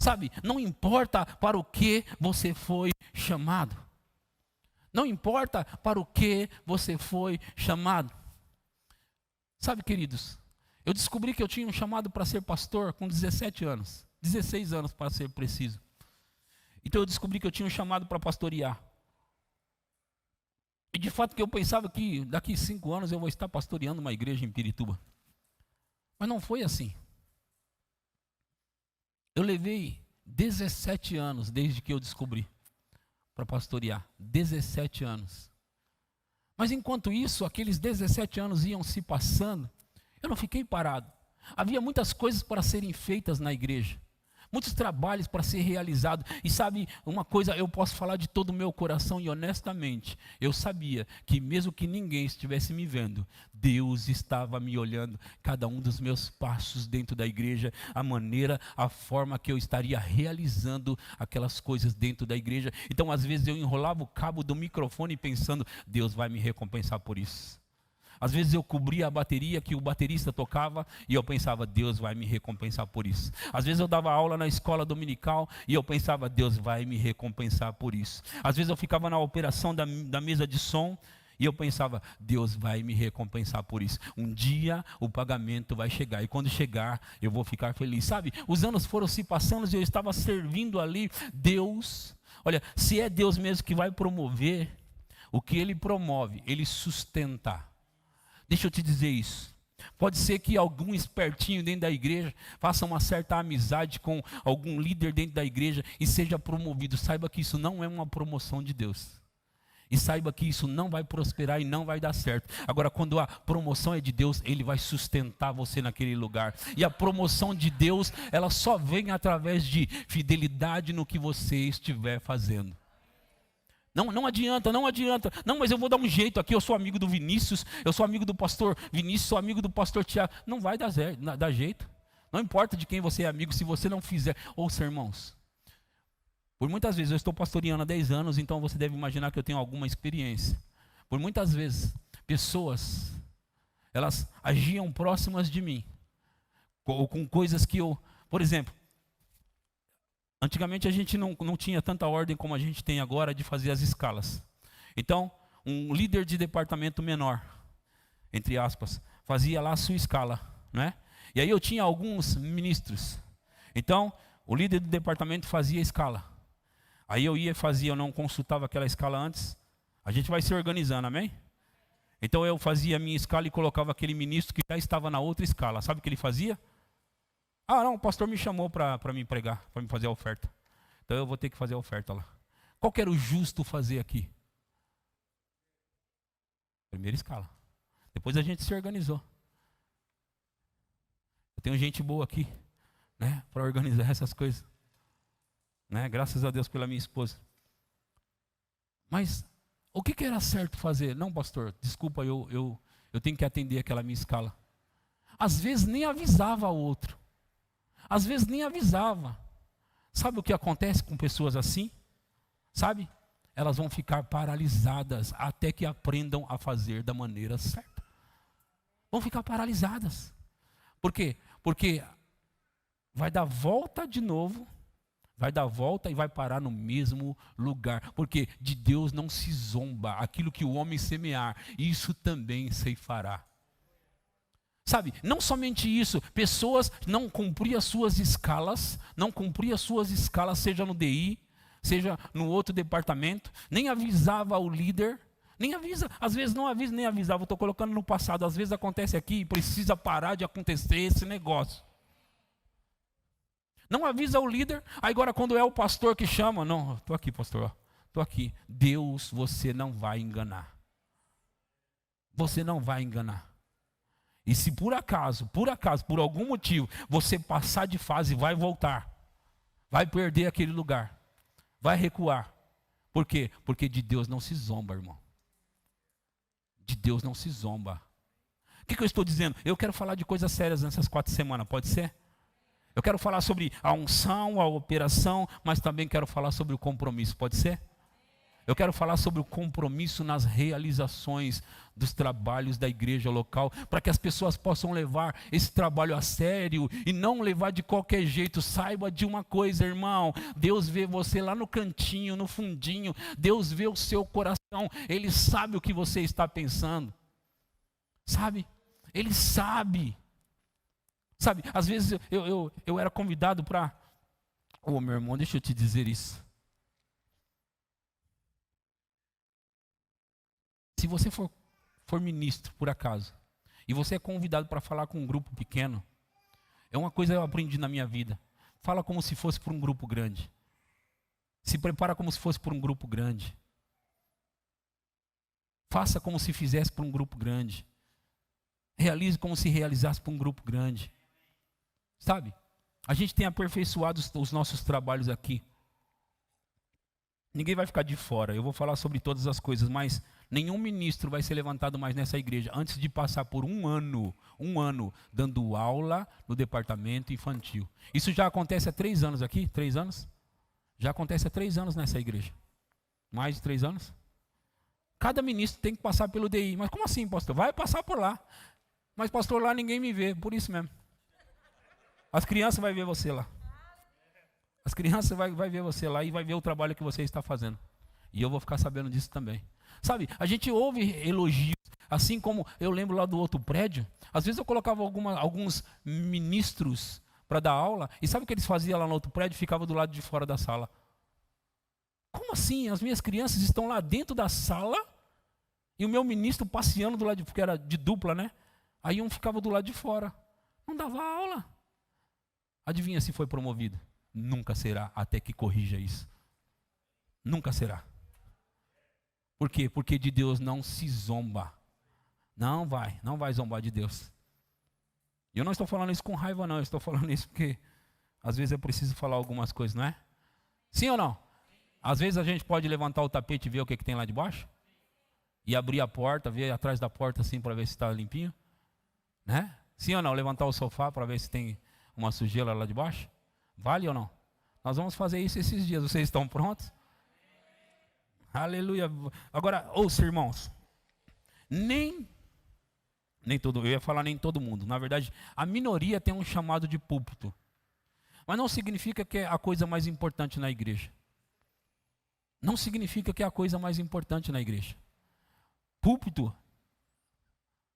Sabe, não importa para o que você foi chamado. Não importa para o que você foi chamado. Sabe, queridos, eu descobri que eu tinha um chamado para ser pastor com 17 anos. 16 anos para ser preciso. Então eu descobri que eu tinha um chamado para pastorear. E de fato que eu pensava que daqui 5 anos eu vou estar pastoreando uma igreja em Pirituba. Mas não foi assim. Eu levei 17 anos desde que eu descobri para pastorear. 17 anos. Mas enquanto isso, aqueles 17 anos iam se passando, eu não fiquei parado. Havia muitas coisas para serem feitas na igreja. Muitos trabalhos para ser realizados. E sabe, uma coisa eu posso falar de todo o meu coração e honestamente, eu sabia que mesmo que ninguém estivesse me vendo, Deus estava me olhando, cada um dos meus passos dentro da igreja, a forma que eu estaria realizando aquelas coisas dentro da igreja. Então às vezes eu enrolava o cabo do microfone pensando, Deus vai me recompensar por isso. Às vezes eu cobria a bateria que o baterista tocava e eu pensava, Deus vai me recompensar por isso. Às vezes eu dava aula na escola dominical e eu pensava, Deus vai me recompensar por isso. Às vezes eu ficava na operação da mesa de som e eu pensava, Deus vai me recompensar por isso. Um dia o pagamento vai chegar e quando chegar eu vou ficar feliz. Sabe, os anos foram se passando e eu estava servindo ali. Deus, olha, se é Deus mesmo que vai promover, o que Ele promove, Ele sustenta. Deixa eu te dizer isso. Pode ser que algum espertinho dentro da igreja faça uma certa amizade com algum líder dentro da igreja e seja promovido. Saiba que isso não é uma promoção de Deus. E saiba que isso não vai prosperar e não vai dar certo. Agora, quando a promoção é de Deus, Ele vai sustentar você naquele lugar. E a promoção de Deus, ela só vem através de fidelidade no que você estiver fazendo. Não adianta, não adianta. Não, mas eu vou dar um jeito aqui, eu sou amigo do Vinícius, eu sou amigo do pastor Vinícius, sou amigo do pastor Tiago. Não vai dar jeito. Não importa de quem você é amigo, se você não fizer. Ouça, irmãos. Por muitas vezes, eu estou pastoreando há 10 anos, então você deve imaginar que eu tenho alguma experiência. Por muitas vezes, pessoas, elas agiam próximas de mim, com coisas que eu, por exemplo, antigamente a gente não tinha tanta ordem como a gente tem agora de fazer as escalas. Então, um líder de departamento menor, entre aspas, fazia lá a sua escala, né? E aí eu tinha alguns ministros. Então, o líder do departamento fazia a escala. Aí eu ia e fazia, eu não consultava aquela escala antes. A gente vai se organizando, amém? Então eu fazia a minha escala e colocava aquele ministro que já estava na outra escala. Sabe o que ele fazia? Ah, não, o pastor me chamou para me pregar, para me fazer a oferta. Então eu vou ter que fazer a oferta lá. Qual que era o justo fazer aqui? Primeira escala. Depois a gente se organizou. Eu tenho gente boa aqui, né, para organizar essas coisas. Né? Graças a Deus pela minha esposa. Mas o que era certo fazer? Não, pastor, desculpa, eu tenho que atender aquela minha escala. Às vezes nem avisava o outro. Às vezes nem avisava. Sabe o que acontece com pessoas assim? Sabe? Elas vão ficar paralisadas até que aprendam a fazer da maneira certa. Vão ficar paralisadas. Por quê? Porque vai dar volta de novo. Vai dar volta e vai parar no mesmo lugar. Porque de Deus não se zomba. Aquilo que o homem semear, isso também ceifará. Sabe, não somente isso, pessoas não cumpriam as suas escalas, seja no DI, seja no outro departamento, nem avisava o líder, nem avisa, às vezes não avisa nem avisava, eu estou colocando no passado, às vezes acontece aqui e precisa parar de acontecer esse negócio. Não avisa o líder, aí agora quando é o pastor que chama, não, estou aqui pastor, estou aqui. Deus, você não vai enganar. Você não vai enganar. E se por acaso, por algum motivo, você passar de fase, vai voltar. Vai perder aquele lugar. Vai recuar. Por quê? Porque de Deus não se zomba, irmão. De Deus não se zomba. O que eu estou dizendo? Eu quero falar de coisas sérias nessas 4 semanas, pode ser? Eu quero falar sobre a unção, a operação, mas também quero falar sobre o compromisso, pode ser? Eu quero falar sobre o compromisso nas realizações dos trabalhos da igreja local, para que as pessoas possam levar esse trabalho a sério e não levar de qualquer jeito. Saiba de uma coisa, irmão, Deus vê você lá no cantinho, no fundinho, Deus vê o seu coração, Ele sabe o que você está pensando, sabe? Ele sabe. Sabe, às vezes eu era convidado para... Ô, meu irmão, deixa eu te dizer isso. Se você for ministro, por acaso, e você é convidado para falar com um grupo pequeno, é uma coisa que eu aprendi na minha vida. Fala como se fosse para um grupo grande. Se prepara como se fosse para um grupo grande. Faça como se fizesse para um grupo grande. Realize como se realizasse para um grupo grande. Sabe? A gente tem aperfeiçoado os nossos trabalhos aqui. Ninguém vai ficar de fora. Eu vou falar sobre todas as coisas, mas nenhum ministro vai ser levantado mais nessa igreja antes de passar por um ano dando aula no departamento infantil. Isso já acontece há 3 anos aqui? 3 anos? Já acontece há 3 anos nessa igreja. Mais de 3 anos? Cada ministro tem que passar pelo DI. Mas como assim, pastor? Vai passar por lá. Mas, pastor, lá ninguém me vê, por isso mesmo. As crianças vão ver você lá. As crianças vão ver você lá e vai ver o trabalho que você está fazendo. E eu vou ficar sabendo disso também. Sabe, a gente ouve elogios, assim como eu lembro lá do outro prédio. Às vezes eu colocava alguns ministros para dar aula, e sabe o que eles faziam lá no outro prédio? Ficava do lado de fora da sala. Como assim? As minhas crianças estão lá dentro da sala e o meu ministro passeando do lado de fora, porque era de dupla, né? Aí um ficava do lado de fora. Não dava aula. Adivinha se foi promovido? Nunca será, até que corrija isso. Nunca será. Por quê? Porque de Deus não se zomba. Não vai zombar de Deus. E eu não estou falando isso com raiva não, eu estou falando isso porque às vezes é preciso falar algumas coisas, não é? Sim ou não? Às vezes a gente pode levantar o tapete e ver o que tem lá de baixo. E abrir a porta, ver atrás da porta assim para ver se está limpinho. Né? Sim ou não? Levantar o sofá para ver se tem uma sujeira lá de baixo. Vale ou não? Nós vamos fazer isso esses dias. Vocês estão prontos? Aleluia. Agora, ouça, irmãos. Nem todo, eu ia falar nem todo mundo. Na verdade, a minoria tem um chamado de púlpito. Mas não significa que é a coisa mais importante na igreja. Não significa que é a coisa mais importante na igreja. Púlpito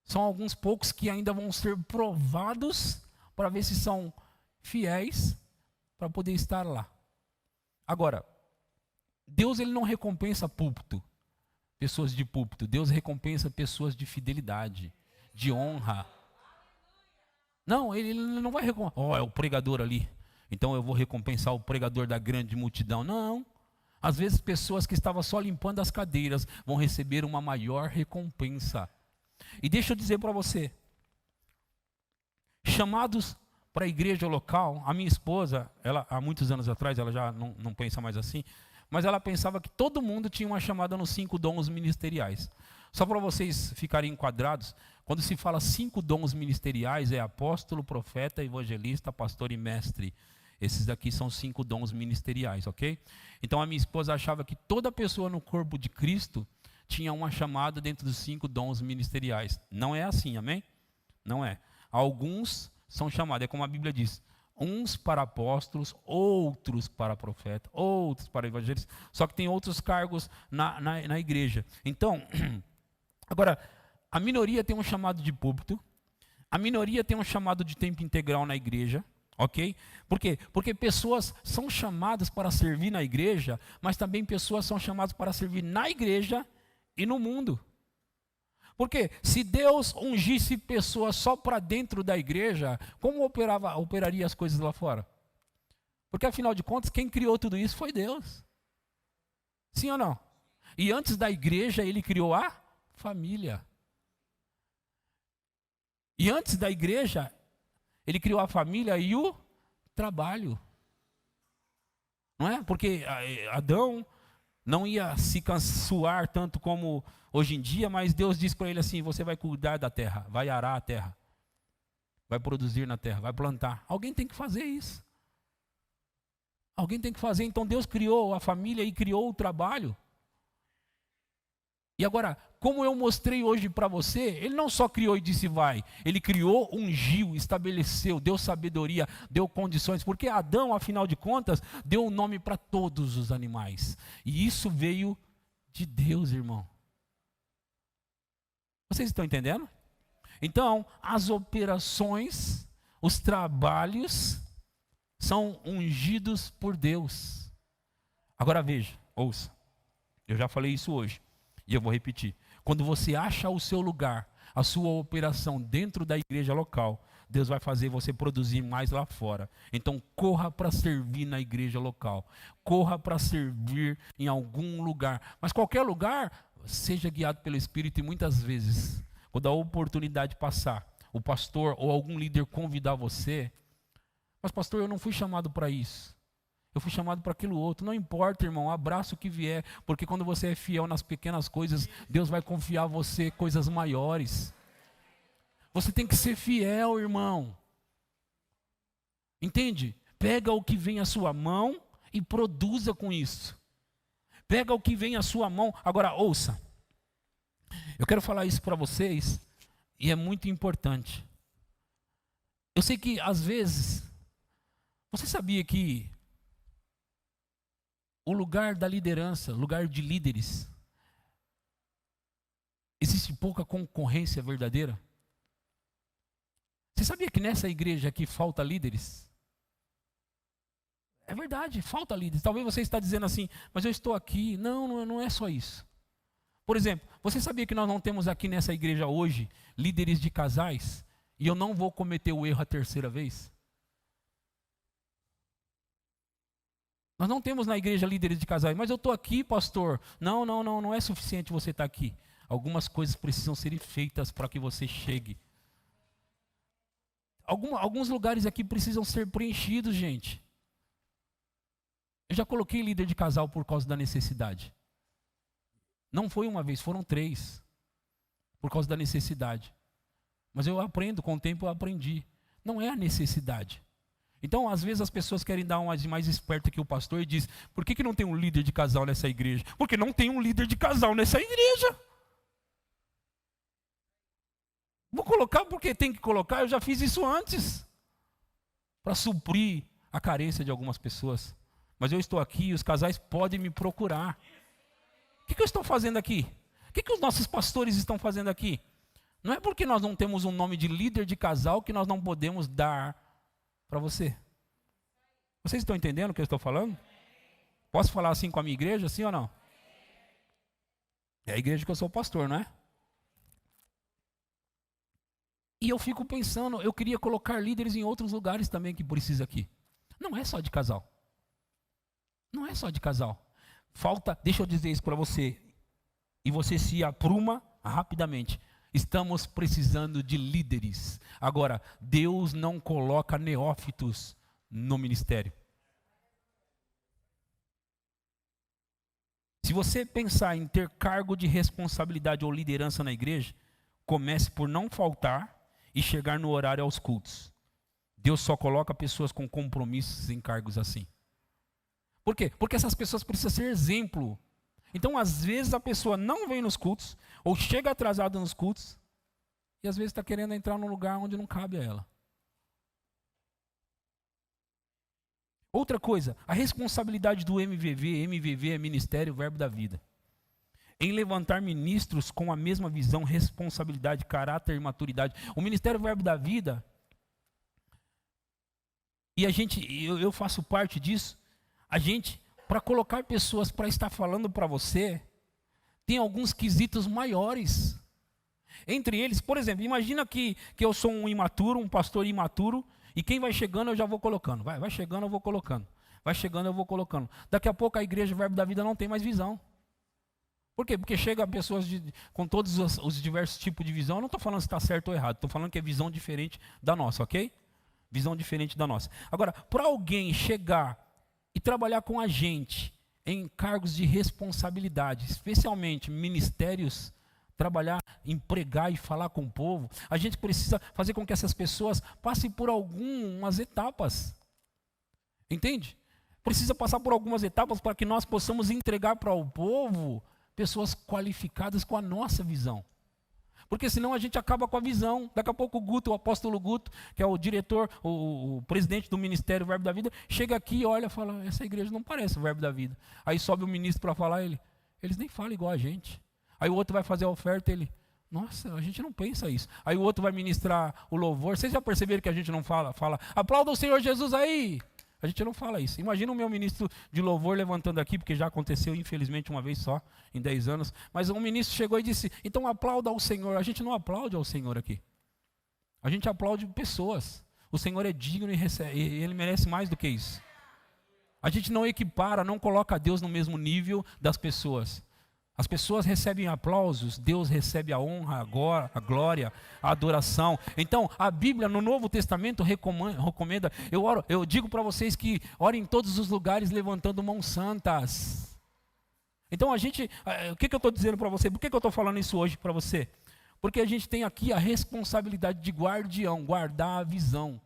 são alguns poucos que ainda vão ser provados para ver se são fiéis para poder estar lá. Agora, Deus ele não recompensa púlpito, pessoas de púlpito. Deus recompensa pessoas de fidelidade, de honra. Não, ele não vai recompensar. É o pregador ali. Então eu vou recompensar o pregador da grande multidão. Não. Às vezes pessoas que estavam só limpando as cadeiras vão receber uma maior recompensa. E deixa eu dizer para você, chamados para a igreja local, a minha esposa, ela há muitos anos atrás, ela já não pensa mais assim, mas ela pensava que todo mundo tinha uma chamada nos 5 dons ministeriais. Só para vocês ficarem enquadrados, quando se fala 5 dons ministeriais, é apóstolo, profeta, evangelista, pastor e mestre. Esses daqui são 5 dons ministeriais, ok? Então a minha esposa achava que toda pessoa no corpo de Cristo tinha uma chamada dentro dos 5 dons ministeriais. Não é assim, amém? Não é. Alguns são chamados, é como a Bíblia diz, uns para apóstolos, outros para profeta, outros para evangelistas, só que tem outros cargos na igreja. Então, agora, a minoria tem um chamado de púlpito, a minoria tem um chamado de tempo integral na igreja, ok? Por quê? Porque pessoas são chamadas para servir na igreja, mas também pessoas são chamadas para servir na igreja e no mundo. Porque se Deus ungisse pessoas só para dentro da igreja, como operaria as coisas lá fora? Porque afinal de contas, quem criou tudo isso foi Deus. Sim ou não? E antes da igreja, ele criou a família. E antes da igreja, ele criou a família e o trabalho. Não é? Porque Adão não ia se suar tanto como hoje em dia, mas Deus disse para ele assim, você vai cuidar da terra, vai arar a terra, vai produzir na terra, vai plantar. Alguém tem que fazer isso. Alguém tem que fazer. Então Deus criou a família e criou o trabalho. E agora, como eu mostrei hoje para você, ele não só criou e disse vai, ele criou, ungiu, estabeleceu, deu sabedoria, deu condições, porque Adão, afinal de contas, deu um nome para todos os animais. E isso veio de Deus, irmão. Vocês estão entendendo? Então, as operações, os trabalhos, são ungidos por Deus. Agora veja, ouça, eu já falei isso hoje. E eu vou repetir. Quando você acha o seu lugar, a sua operação dentro da igreja local, Deus vai fazer você produzir mais lá fora. Então corra para servir na igreja local. Corra para servir em algum lugar. Mas qualquer lugar, seja guiado pelo Espírito. E muitas vezes, quando a oportunidade passar, o pastor ou algum líder convidar você, mas pastor, eu não fui chamado para isso. Eu fui chamado para aquilo outro. Não importa, irmão, abraça o que vier. Porque quando você é fiel nas pequenas coisas, Deus vai confiar a você coisas maiores. Você tem que ser fiel, irmão. Entende? Pega o que vem à sua mão e produza com isso. Pega o que vem à sua mão. Agora, ouça. Eu quero falar isso para vocês e é muito importante. Eu sei que, às vezes, você sabia que o lugar da liderança, lugar de líderes, existe pouca concorrência verdadeira? Você sabia que nessa igreja aqui falta líderes? É verdade, falta líderes. Talvez você está dizendo assim, mas eu estou aqui. Não é só isso. Por exemplo, você sabia que nós não temos aqui nessa igreja hoje líderes de casais? E eu não vou cometer o erro a terceira vez? Nós não temos na igreja líderes de casais, mas eu estou aqui, pastor. Não é suficiente você estar aqui. Algumas coisas precisam ser feitas para que você chegue. Alguns lugares aqui precisam ser preenchidos, gente. Eu já coloquei líder de casal por causa da necessidade. Não foi uma vez, foram 3. Por causa da necessidade. Mas eu aprendo, com o tempo eu aprendi. Não é a necessidade. Então, às vezes as pessoas querem dar uma de mais esperta que o pastor e diz: por que não tem um líder de casal nessa igreja? Porque não tem um líder de casal nessa igreja. Vou colocar porque tem que colocar, eu já fiz isso antes. Para suprir a carência de algumas pessoas. Mas eu estou aqui e os casais podem me procurar. O que eu estou fazendo aqui? O que os nossos pastores estão fazendo aqui? Não é porque nós não temos um nome de líder de casal que nós não podemos dar para você. Vocês estão entendendo o que eu estou falando? Posso falar assim com a minha igreja, sim ou não? É a igreja que eu sou pastor, não é? E eu fico pensando, eu queria colocar líderes em outros lugares também que precisa aqui. Não é só de casal. Não é só de casal. Falta, deixa eu dizer isso para você, e você se apruma rapidamente. Estamos precisando de líderes. Agora, Deus não coloca neófitos no ministério. Se você pensar em ter cargo de responsabilidade ou liderança na igreja, comece por não faltar e chegar no horário aos cultos. Deus só coloca pessoas com compromissos em cargos assim. Por quê? Porque essas pessoas precisam ser exemplo. Então, às vezes, a pessoa não vem nos cultos, ou chega atrasada nos cultos, e às vezes está querendo entrar num lugar onde não cabe a ela. Outra coisa, a responsabilidade do MVV é Ministério Verbo da Vida. Em levantar ministros com a mesma visão, responsabilidade, caráter e maturidade. O Ministério Verbo da Vida, e eu faço parte disso, a gente, para colocar pessoas para estar falando para você, tem alguns quesitos maiores. Entre eles, por exemplo, imagina que eu sou um imaturo, um pastor imaturo, e quem vai chegando eu já vou colocando. Vai chegando eu vou colocando. Vai chegando eu vou colocando. Daqui a pouco a igreja Verbo da Vida não tem mais visão. Por quê? Porque chega pessoas com todos os diversos tipos de visão. Eu não estou falando se está certo ou errado. Estou falando que é visão diferente da nossa, ok? Visão diferente da nossa. Agora, para alguém chegar e trabalhar com a gente em cargos de responsabilidade, especialmente ministérios, trabalhar, empregar e falar com o povo, a gente precisa fazer com que essas pessoas passem por algumas etapas. Entende? Precisa passar por algumas etapas para que nós possamos entregar para o povo pessoas qualificadas com a nossa visão. Porque senão a gente acaba com a visão. Daqui a pouco o Guto, o apóstolo Guto, que é o diretor, o presidente do Ministério Verbo da Vida, chega aqui e olha e fala: essa igreja não parece o Verbo da Vida. Aí sobe o ministro para falar, eles nem falam igual a gente. Aí o outro vai fazer a oferta, nossa, a gente não pensa isso. Aí o outro vai ministrar o louvor. Vocês já perceberam que a gente não fala, aplauda o Senhor Jesus aí. A gente não fala isso. Imagina o meu ministro de louvor levantando aqui, porque já aconteceu infelizmente uma vez só, em 10 anos. Mas um ministro chegou e disse: então aplauda ao Senhor. A gente não aplaude ao Senhor aqui. A gente aplaude pessoas. O Senhor é digno e Ele merece mais do que isso. A gente não equipara, não coloca Deus no mesmo nível das pessoas. As pessoas recebem aplausos, Deus recebe a honra, a glória, a adoração. Então, a Bíblia no Novo Testamento recomenda, eu digo para vocês que orem em todos os lugares levantando mãos santas. Então o que eu estou dizendo para você? Por que eu estou falando isso hoje para você? Porque a gente tem aqui a responsabilidade de guardião, guardar a visão.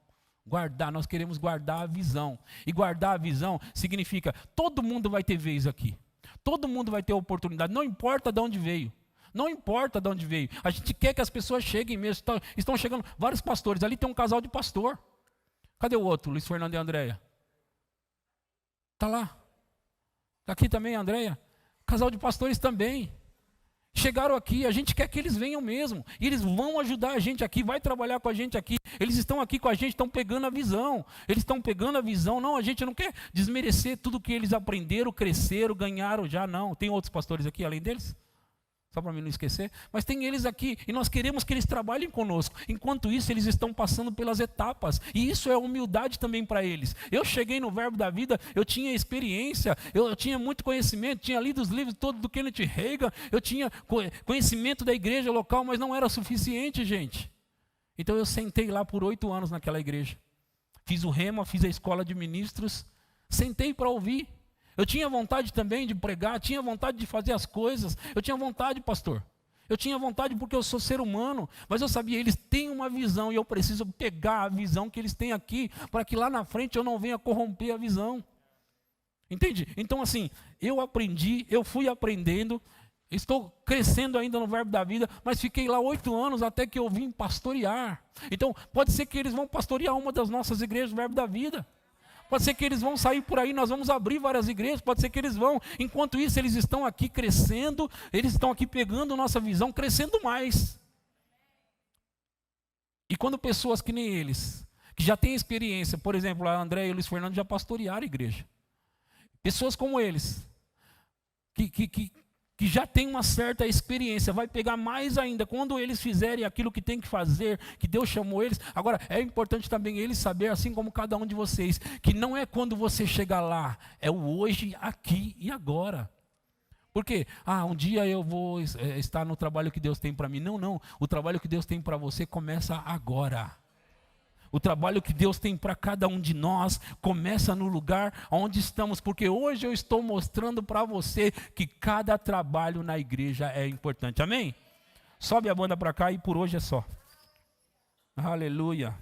Nós queremos guardar a visão. E guardar a visão significa, todo mundo vai ter vez aqui. Todo mundo vai ter oportunidade, não importa de onde veio. Não importa de onde veio. A gente quer que as pessoas cheguem mesmo. Estão chegando vários pastores. Ali tem um casal de pastor. Cadê o outro? Luiz Fernando e Andréia. Está lá. Está aqui também a Andréia. Casal de pastores também. Chegaram aqui, a gente quer que eles venham mesmo. E eles vão ajudar a gente aqui, vai trabalhar com a gente aqui. Eles estão aqui com a gente, estão pegando a visão. Eles estão pegando a visão. Não, a gente não quer desmerecer tudo que eles aprenderam, cresceram, ganharam já, não. Tem outros pastores aqui além deles? Só para mim não esquecer. Mas tem eles aqui e nós queremos que eles trabalhem conosco. Enquanto isso, eles estão passando pelas etapas. E isso é humildade também para eles. Eu cheguei no Verbo da Vida, eu tinha experiência, eu tinha muito conhecimento, tinha lido os livros todos do Kenneth Hagin, eu tinha conhecimento da igreja local, mas não era suficiente, gente. Então eu sentei lá por 8 anos naquela igreja. Fiz o Rema, fiz a escola de ministros, sentei para ouvir. Eu tinha vontade também de pregar, tinha vontade de fazer as coisas. Eu tinha vontade, pastor. Eu tinha vontade porque eu sou ser humano. Mas eu sabia, eles têm uma visão e eu preciso pegar a visão que eles têm aqui para que lá na frente eu não venha corromper a visão. Entende? Então assim, eu aprendi, eu fui aprendendo, estou crescendo ainda no Verbo da Vida, mas fiquei lá 8 anos até que eu vim pastorear. Então pode ser que eles vão pastorear uma das nossas igrejas do Verbo da Vida. Pode ser que eles vão sair por aí, nós vamos abrir várias igrejas, pode ser que eles vão. Enquanto isso, eles estão aqui crescendo, eles estão aqui pegando nossa visão, crescendo mais. E quando pessoas que nem eles, que já têm experiência, por exemplo, a André e o Luiz Fernando já pastorearam a igreja. Pessoas como eles, que já têm uma certa experiência, vai pegar mais ainda quando eles fizerem aquilo que tem que fazer, que Deus chamou eles. Agora, é importante também eles saber, assim como cada um de vocês, que não é quando você chegar lá, é o hoje, aqui e agora. Porque, um dia eu vou estar no trabalho que Deus tem para mim. Não, o trabalho que Deus tem para você começa agora. O trabalho que Deus tem para cada um de nós começa no lugar onde estamos, porque hoje eu estou mostrando para você que cada trabalho na igreja é importante. Amém? Sobe a banda para cá e por hoje é só. Aleluia.